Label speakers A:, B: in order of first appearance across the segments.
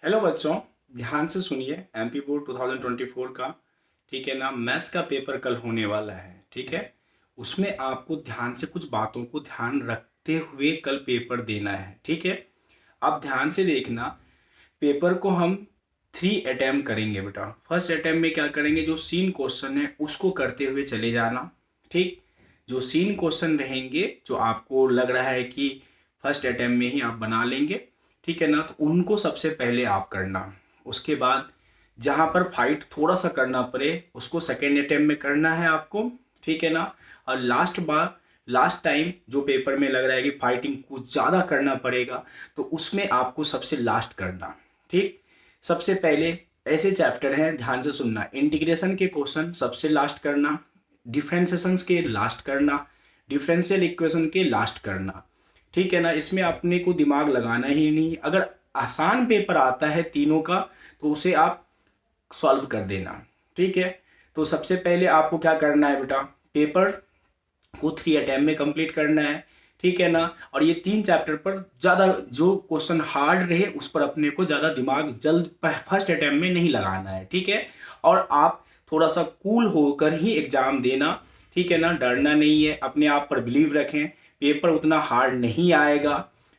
A: Hello बच्चों, ध्यान से सुनिए। एमपी बोर्ड 2024 का, ठीक है ना, मैथ्स का पेपर कल होने वाला है। ठीक है, उसमें आपको ध्यान से कुछ बातों को ध्यान रखते हुए कल पेपर देना है। ठीक है, आप ध्यान से देखना। पेपर को हम 3 अटैम्प्ट करेंगे बेटा। फर्स्ट अटैम्प्ट में क्या करेंगे, जो सीन क्वेश्चन है उसको करते हुए चले जाना। ठीक, जो सीन क्वेश्चन रहेंगे जो आपको लग रहा है कि फर्स्ट अटैम्प्ट में ही आप बना लेंगे, ठीक है ना, तो उनको सबसे पहले आप करना। उसके बाद जहाँ पर फाइट थोड़ा सा करना पड़े उसको सेकेंड अटैम्प्ट में करना है आपको। ठीक है ना, और लास्ट टाइम जो पेपर में लग रहा है कि फाइटिंग कुछ ज़्यादा करना पड़ेगा तो उसमें आपको सबसे लास्ट करना। ठीक, सबसे पहले ऐसे चैप्टर हैं, ध्यान से सुनना। इंटीग्रेशन के क्वेश्चन सबसे लास्ट करना, डिफरेंशिएशंस के लास्ट करना, डिफरेंशियल इक्वेशन के लास्ट करना। ठीक है ना, इसमें अपने को दिमाग लगाना ही नहीं। अगर आसान पेपर आता है तीनों का तो उसे आप सॉल्व कर देना। ठीक है, तो सबसे पहले आपको क्या करना है बेटा, पेपर को 3 अटैम्प्ट में कंप्लीट करना है। ठीक है ना, और ये 3 चैप्टर पर ज़्यादा जो क्वेश्चन हार्ड रहे उस पर अपने को ज़्यादा दिमाग जल्द फर्स्ट अटैम्प्ट में नहीं लगाना है। ठीक है, और आप थोड़ा सा कूल होकर ही एग्ज़ाम देना। ठीक है ना, डरना नहीं है, अपने आप पर बिलीव रखें, पेपर उतना हार्ड नहीं आएगा।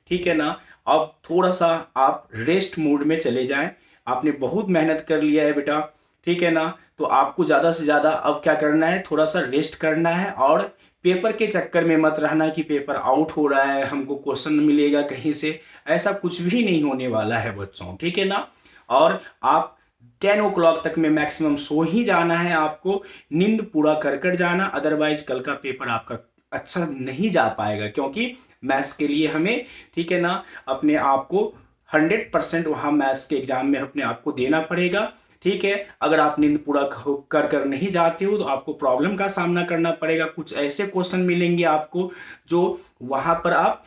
A: ठीक है ना, अब थोड़ा सा आप रेस्ट मोड में चले जाएं। आपने बहुत मेहनत कर लिया है बेटा, ठीक है ना, तो आपको ज़्यादा से ज़्यादा अब क्या करना है, थोड़ा सा रेस्ट करना है। और पेपर के चक्कर में मत रहना कि पेपर आउट हो रहा है, हमको क्वेश्चन मिलेगा कहीं से। ऐसा कुछ भी नहीं होने वाला है बच्चों, ठीक है ना। और आप 10 o'clock तक में मैक्सिमम सो ही जाना है आपको, नींद पूरा कर कर जाना, अदरवाइज कल का पेपर आपका अच्छा नहीं जा पाएगा। क्योंकि मैथ्स के लिए हमें, ठीक है ना, अपने आप को 100% वहाँ मैथ्स के एग्जाम में अपने आप को देना पड़ेगा। ठीक है, अगर आप नींद पूरा कर कर नहीं जाते हो तो आपको प्रॉब्लम का सामना करना पड़ेगा। कुछ ऐसे क्वेश्चन मिलेंगे आपको जो वहाँ पर आप,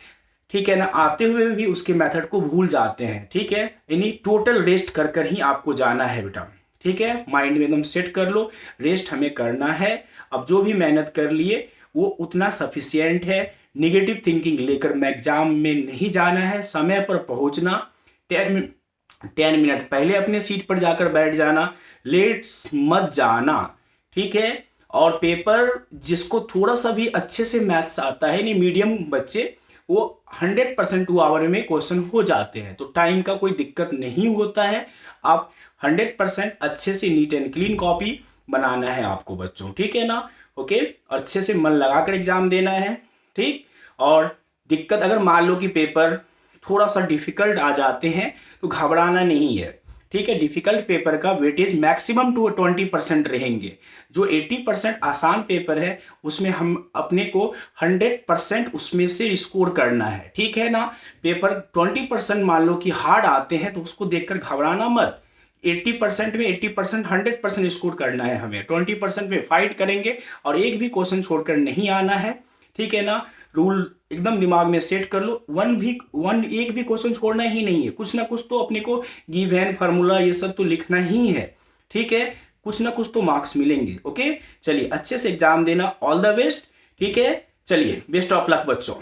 A: ठीक है ना, आते हुए भी उसके मेथड को भूल जाते हैं। ठीक है, यानी टोटल रेस्ट कर कर ही आपको जाना है बेटा। ठीक है, माइंड में एकदम सेट कर लो, रेस्ट हमें करना है। अब जो भी मेहनत कर लिए वो उतना सफिशियंट है। निगेटिव थिंकिंग लेकर मैं एग्जाम में नहीं जाना है, समय पर पहुंचना। 10 मिनट पहले अपने सीट पर जाकर बैठ जाना, लेट मत जाना। ठीक है, और पेपर जिसको थोड़ा सा भी अच्छे से मैथ्स आता है, नहीं मीडियम बच्चे, वो 100% 2 आवर में क्वेश्चन हो जाते हैं, तो टाइम का कोई दिक्कत नहीं होता है। आप 100% अच्छे से नीट एंड क्लीन कॉपी बनाना है आपको बच्चों, ठीक है ना। ओके, अच्छे से मन लगाकर एग्जाम देना है। ठीक, और दिक्कत अगर मान लो कि पेपर थोड़ा सा डिफिकल्ट आ जाते हैं तो घबराना नहीं है। ठीक है, डिफिकल्ट पेपर का वेटेज मैक्सिमम 20% रहेंगे। जो 80% आसान पेपर है उसमें हम अपने को 100% उसमें से स्कोर करना है। ठीक है ना, पेपर 20% मान लो कि हार्ड आते हैं तो उसको देखकर घबराना मत। 80% में 80%, 100% स्कोर करना है हमें। 20% में फाइट करेंगे और एक भी क्वेश्चन छोड़कर नहीं आना है। ठीक है ना, रूल एकदम दिमाग में सेट कर लो। एक भी क्वेश्चन छोड़ना ही नहीं है। कुछ ना कुछ तो अपने को गिवन फार्मूला ये सब तो लिखना ही है। ठीक है, कुछ ना कुछ तो मार्क्स मिलेंगे। ओके, चलिए अच्छे से एग्जाम देना, ऑल द बेस्ट। ठीक है, चलिए बेस्ट ऑफ लक बच्चों।